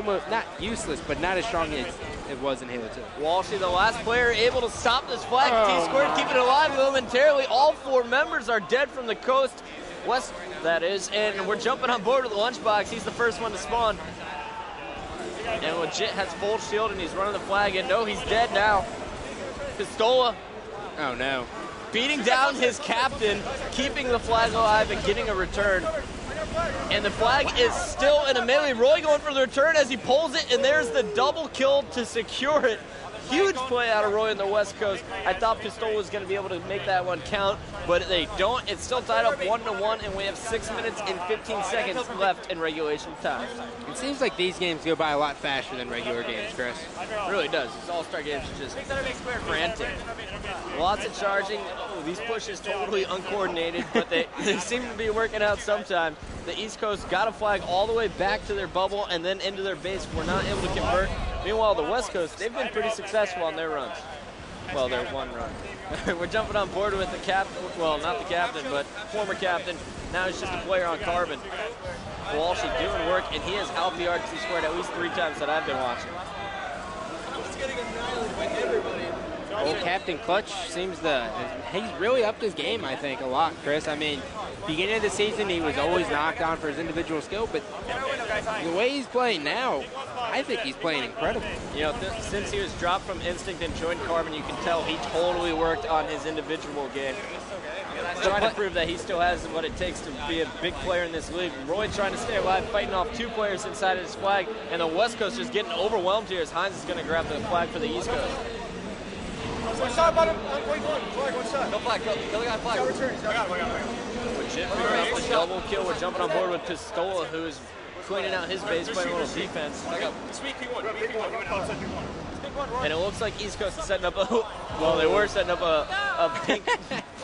almost, not useless, but not as strong as it was in Halo 2. Walshy, the last player, able to stop this flag. Tsquared keeping it alive momentarily. All 4 members are dead from the coast, west that is, and we're jumping on board with the Lunchbox. He's the first one to spawn. And Legit has full shield and he's running the flag in. No, he's dead now. Pistola. Oh no. Beating down his captain, keeping the flag alive and getting a return. And the flag is still in a melee. Roy going for the return as he pulls it, and there's the double kill to secure it. Huge play out of Roy on the West Coast. I thought Pistola was going to be able to make that one count, but they don't. It's still tied up 1-1, and we have 6 minutes and 15 seconds left in regulation time. It seems like these games go by a lot faster than regular games, Chris. It really does. These all-star games are just frantic. Lots of charging. Oh, these pushes totally uncoordinated, but they seem to be working out sometime. The East Coast got a flag all the way back to their bubble and then into their base. We're not able to convert. Meanwhile, the West Coast, they've been pretty successful on their runs. Well, their one run. We're jumping on board with the captain, well, not the captain, but former captain. Now he's just a player on Carbon. Walshy doing work, and he has out-PR'd Tsquared at least 3 times that I've been watching. He's getting annihilated by everybody. Old Captain Clutch seems to, he's really upped his game, I think, a lot, Chris. I mean, beginning of the season, he was always knocked on for his individual skill, but the way he's playing now, I think he's playing incredible. You know, since he was dropped from Instinct and joined Carbon, you can tell he totally worked on his individual game. Trying to prove that he still has what it takes to be a big player in this league. Roy trying to stay alive, fighting off 2 players inside of his flag, and the West Coast just getting overwhelmed here as Hines is going to grab the flag for the East Coast. One shot about him. One shot. No flag. Kill the guy flag. No returns. I got him. Legit picking up a double kill. We're jumping on board with Pistola, who is cleaning out his base, playing a little defense. Sweet P1. And it looks like East Coast is setting up a, well, they were setting up a pink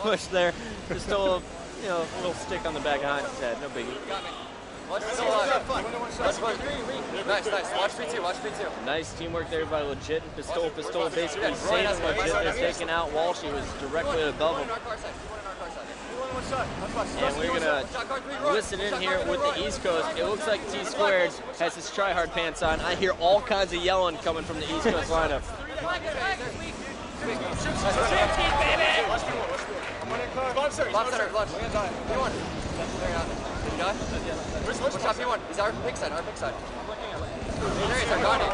push there. Pistola, you know, a little stick on the back of Hines' head. No biggie. Nice. Watch P2, watch P2. Nice teamwork there by Legit and Pistola. Pistola basically saving Legit. They're taking out Walshy, who was directly above him. And we're going to listen in here with the East Coast. It looks like Tsquared has his try-hard pants on. I hear all kinds of yelling coming from the East Coast lineup. What's up, P1? He's our pick side, There he is, our Gandhi.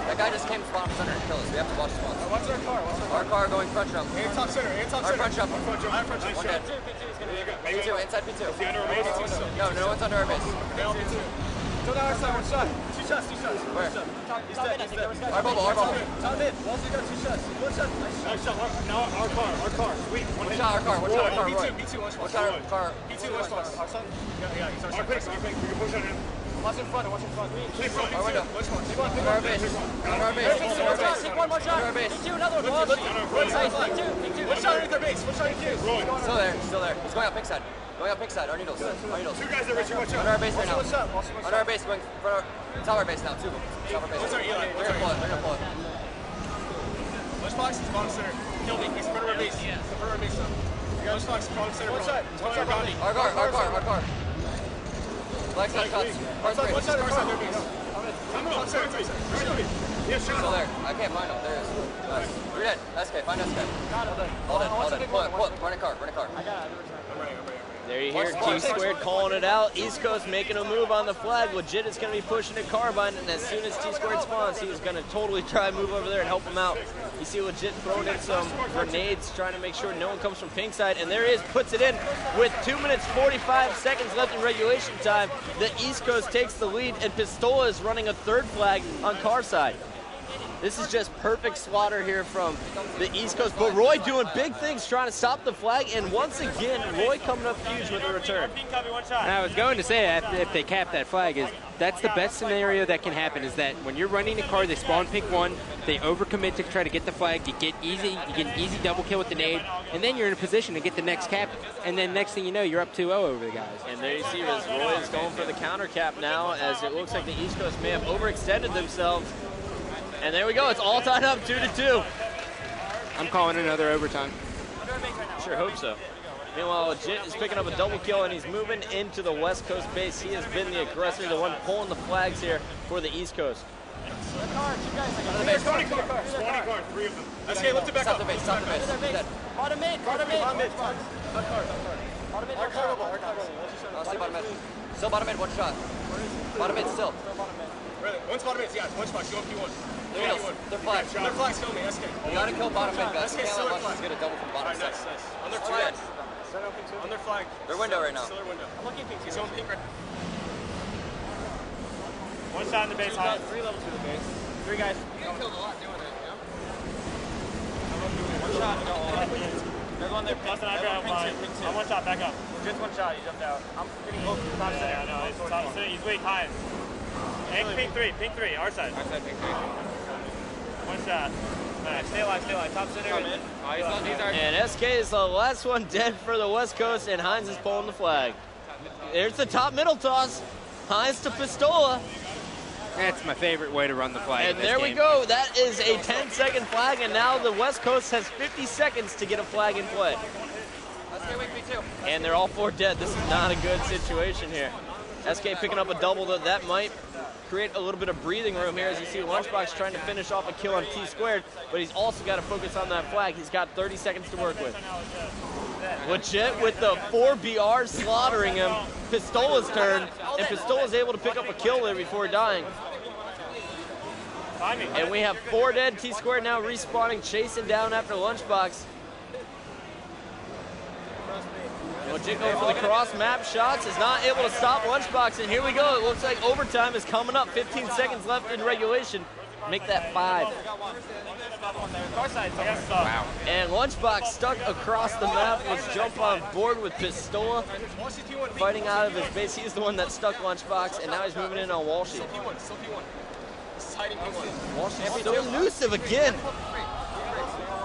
That guy just came to spawn center and kill us. We have to watch spawns. Watch our car. Our car going front jump. Top center. Our front jump. One dead. P2, inside P2. No one's under our base. Go down our side, 1 shot. 2 shots. Where? He's dead. Our bubble. Top mid. Walshy got 2 shots. 1 shot. Nice shot. Now our car. Sweet. One shot our car. B2, One shot our car. B2, our son. Yeah, he's our son. We can push on him. Watch in front. Our window. Under our base. Take one more shot. Under our base. P2, another one. P2. 1 shot underneath their base. 1 shot underneath. Still there. He's going out pick side. Our needles. 2 guys there, Richard. Watch out. Under our base right now. Watch out. Under our base, going for our, top our base now. 2 of them. Top our base. What's our Eli? They're gonna pull it. Lunchbox is bottom center. Killed him. He's front of our base. Lunchbox is bottom center. One shot. Our car. Black side cuts. One shot. Top center. Yeah, shoot. Still there. I can't find him. There he is. Nice. You're dead. SK. Find SK. Hold it. Pull it. Run a car. I got it. There you hear Tsquared calling it out. East Coast making a move on the flag. Legit is going to be pushing a carbine, and as soon as Tsquared spawns, he is going to totally try and move over there and help him out. You see Legit throwing in some grenades, trying to make sure no one comes from pink side, and there he is, puts it in with 2 minutes 45 seconds left in regulation time. The East Coast takes the lead, and Pistola is running a 3rd flag on car side. This is just perfect slaughter here from the East Coast. But Roy doing big things, trying to stop the flag. And once again, Roy coming up huge with the return. And I was going to say, if they cap that flag, that's the best scenario that can happen, is that when you're running a car, they spawn pick 1, they overcommit to try to get the flag, you get an easy double kill with the nade, and then you're in a position to get the next cap, and then next thing you know, you're up 2-0 over the guys. And there you see as Roy is going for the counter cap now, as it looks like the East Coast may have overextended themselves. And there we go, it's all tied up 2-2. I'm calling another overtime. Sure hope so. Meanwhile, Legit is picking up a double kill, and he's moving into the West Coast base. He has been the aggressor, the one pulling the flags here for the East Coast. 20 cars, 3 of them. SK, lift it back up. Stop the base, stop the base. Bottom mid. I'll stay bottom mid. Still bottom mid, 1 shot. Bottom mid still. Really? One's bottom mid, yeah. Lunchbox, you P1. They're flags. They're flags, kill me, SK. You gotta kill bottom mid, guys. SK, You can't still let their Lunchbox flag. get a double from bottom Alright, side. nice. On their Two flag. dead. On their flag. Their window right now. Still their window. I'm looking pink. He's going pink right now. 1 shot in the base, high. 3 level 2 the base. 3 guys. You killed a lot doing it, you know? 1 shot. There's one there. Plus an eyebrow line. I'm 1 shot, back up. Just 1 shot, he jumped out. I'm getting close to the top Yeah, I know. It's top city. He's weak, high. And pink 3, our side. Our side, pink 3. 1 shot. Nice. Stay alive, top center. And SK is the last one dead for the West Coast, and Hines is pulling the flag. There's the top middle toss. Hines to Pistola. That's my favorite way to run the flag. And there we go. That is a 10-second flag, and now the West Coast has 50 seconds to get a flag in play. SK weak B2. And they're all 4 dead. This is not a good situation here. SK picking up a double, though. That might create a little bit of breathing room here as you see Lunchbox trying to finish off a kill on Tsquared, but he's also got to focus on that flag. He's got 30 seconds to work with. Legit with the 4 BR slaughtering him. Pistola's turn, and Pistola's able to pick up a kill there before dying. And we have 4 dead. Tsquared now respawning, chasing down after Lunchbox. Legit going for the cross-map shots, is not able to stop Lunchbox, and here we go. It looks like overtime is coming up. 15 seconds left in regulation. Make that 5. Wow. And Lunchbox stuck across the map. Let's jump on board with Pistola. Fighting out of his base. He's the one that stuck Lunchbox, and now he's moving in on Walshy. Walshy's so elusive again.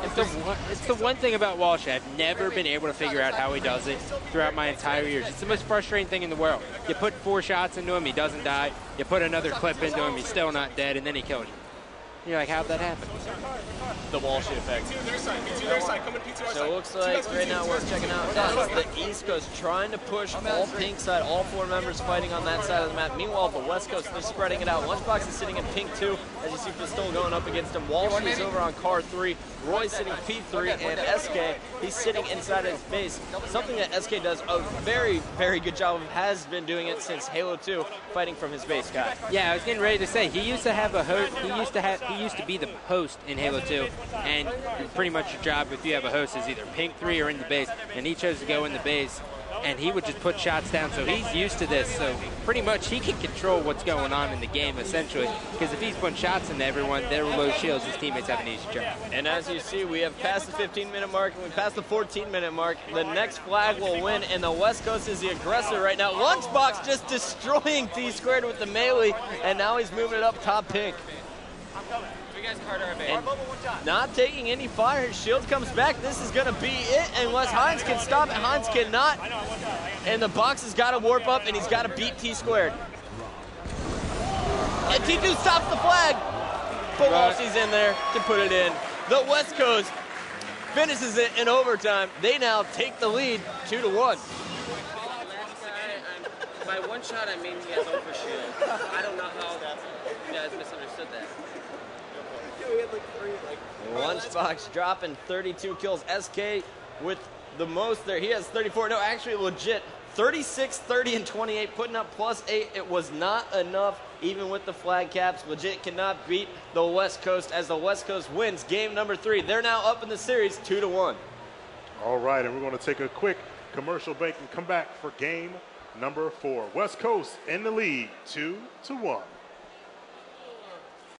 It's the one thing about Walshy. I've never been able to figure out how he does it throughout my entire years. It's the most frustrating thing in the world. You put 4 shots into him, he doesn't die. You put another clip into him, he's still not dead, and then he kills you. You're like, how'd that happen? The Walshy effect. So it looks like right now we're checking out the East Coast trying to push all pink side, all 4 members fighting on that side of the map. Meanwhile, the West Coast, they're spreading it out. Lunchbox is sitting in pink 2, as you see Pistola going up against him. Walshy is over on car 3. Roy's sitting P3, and SK, he's sitting inside his base. Something that SK does a very, very good job of, has been doing it since Halo 2, fighting from his base, guy. Yeah, I was getting ready to say, he used to have a host, he used to be the host in Halo 2, and pretty much your job if you have a host is either pink 3 or in the base, and he chose to go in the base, and he would just put shots down, so he's used to this, so pretty much he can control what's going on in the game, essentially, because if he's putting shots into everyone, they're low shields, his teammates have an easy job. And as you see, we have passed the 15-minute mark, and we passed the 14-minute mark. The next flag will win, and the West Coast is the aggressor right now. Lunchbox just destroying Tsquared with the melee, and now he's moving it up top pink. And not taking any fire. His shield comes back. This is going to be it unless Hines can stop it. Hines cannot. And the box has got to warp up, and he's got to beat Tsquared. And T2 stops the flag. But Walshy's in there to put it in. The West Coast finishes it in overtime. They now take the lead 2-1. By 1 shot, I mean he has over shield. I don't know how you guys misunderstood that. Lunchbox dropping 32 kills. SK with the most there. He has 34. No, actually legit. 36, 30, and 28, putting up +8. It was not enough, even with the flag caps. Legit cannot beat the West Coast as the West Coast wins game number 3. They're now up in the series 2-1. All right, and we're going to take a quick commercial break and come back for game number 4. West Coast in the lead, 2-1.